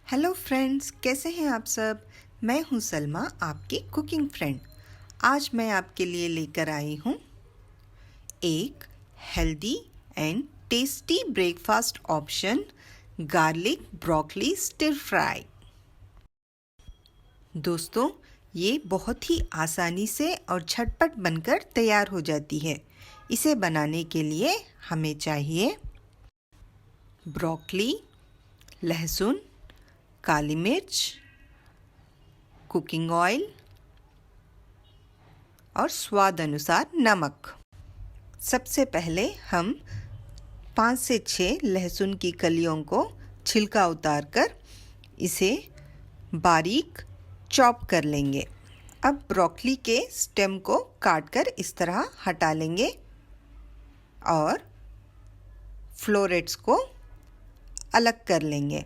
Hello friends, कैसे हैं आप सब। मैं हूं सलमा, आपकी कुकिंग फ्रेंड। आज मैं आपके लिए लेकर आई हूं एक healthy and tasty breakfast option, garlic broccoli stir fry. दोस्तों, ये बहुत ही आसानी से और झटपट बनकर तैयार हो जाती है। इसे बनाने के लिए हमें चाहिए ब्रोकली, लहसुन, काली मिर्च, कुकिंग ऑयल और स्वाद अनुसार नमक। सबसे पहले हम 5 से 6 लहसुन की कलियों को छिलका उतारकर इसे बारीक चॉप कर लेंगे। अब ब्रोकली के स्टेम को काटकर इस तरह हटा लेंगे और फ्लोरेट्स को अलग कर लेंगे।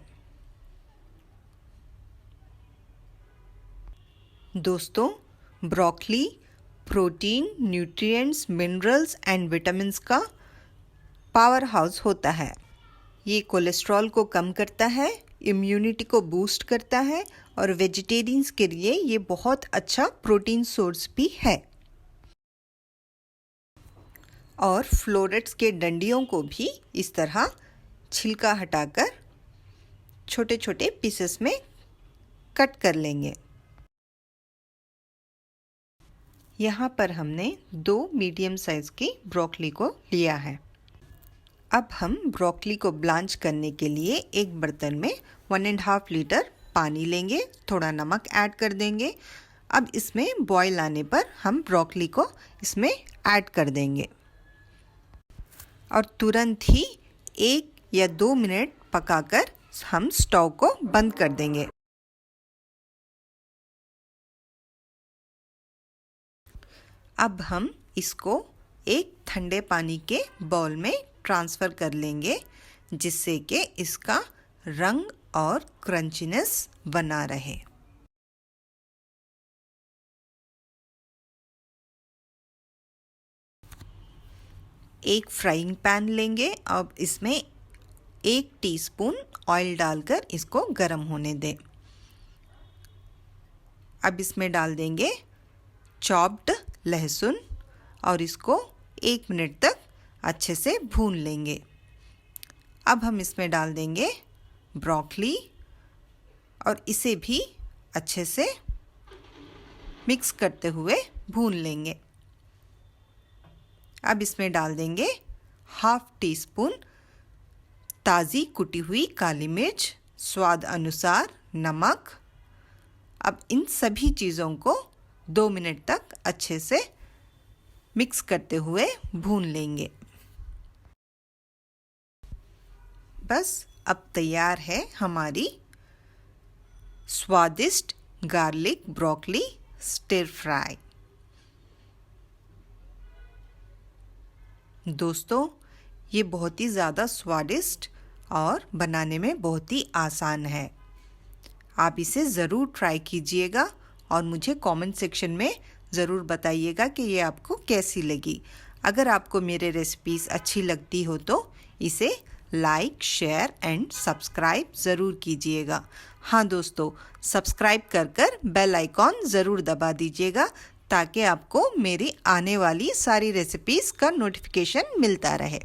दोस्तों, broccoli protein, nutrients, minerals and vitamins का पावर हाउस होता है। ये कोलेस्ट्रॉल को कम करता है, इम्यूनिटी को बूस्ट करता है और वेजिटेरियंस के लिए ये बहुत अच्छा प्रोटीन सोर्स भी है। और फ्लोरेट्स के डंडियों को भी इस तरह छिलका हटाकर छोटे छोटे पीसेस में कट कर लेंगे। यहाँ पर हमने 2 मीडियम साइज़ की ब्रोकली को लिया है। अब हम ब्रोकली को ब्लांच करने के लिए एक बर्तन में 1.5 लीटर पानी लेंगे, थोड़ा नमक ऐड कर देंगे। अब इसमें बॉईल आने पर हम ब्रोकली को इसमें ऐड कर देंगे और तुरंत ही 1 या 2 मिनट पकाकर हम स्टोव को बंद कर देंगे। अब हम इसको एक ठंडे पानी के बाउल में ट्रांसफ़र कर लेंगे, जिससे कि इसका रंग और क्रंचीनेस बना रहे। एक फ्राइंग पैन लेंगे। अब इसमें 1 टीस्पून ऑयल डालकर इसको गर्म होने दें। अब इसमें डाल देंगे चॉप्ड लहसुन और इसको 1 मिनट तक अच्छे से भून लेंगे। अब हम इसमें डाल देंगे ब्रोकली और इसे भी अच्छे से मिक्स करते हुए भून लेंगे। अब इसमें डाल देंगे 1/2 टीस्पून ताज़ी कुटी हुई काली मिर्च, स्वाद अनुसार नमक। अब इन सभी चीज़ों को 2 मिनट तक अच्छे से मिक्स करते हुए भून लेंगे। बस अब तैयार है हमारी स्वादिष्ट गार्लिक ब्रोकली स्टिर फ्राई। दोस्तों, ये बहुत ही ज़्यादा स्वादिष्ट और बनाने में बहुत ही आसान है। आप इसे ज़रूर ट्राई कीजिएगा और मुझे कमेंट सेक्शन में ज़रूर बताइएगा कि ये आपको कैसी लगी। अगर आपको मेरे रेसिपीज़ अच्छी लगती हो तो इसे लाइक, शेयर एंड सब्सक्राइब ज़रूर कीजिएगा। हाँ दोस्तों, सब्सक्राइब कर बेल आइकॉन ज़रूर दबा दीजिएगा ताकि आपको मेरी आने वाली सारी रेसिपीज़ का नोटिफिकेशन मिलता रहे।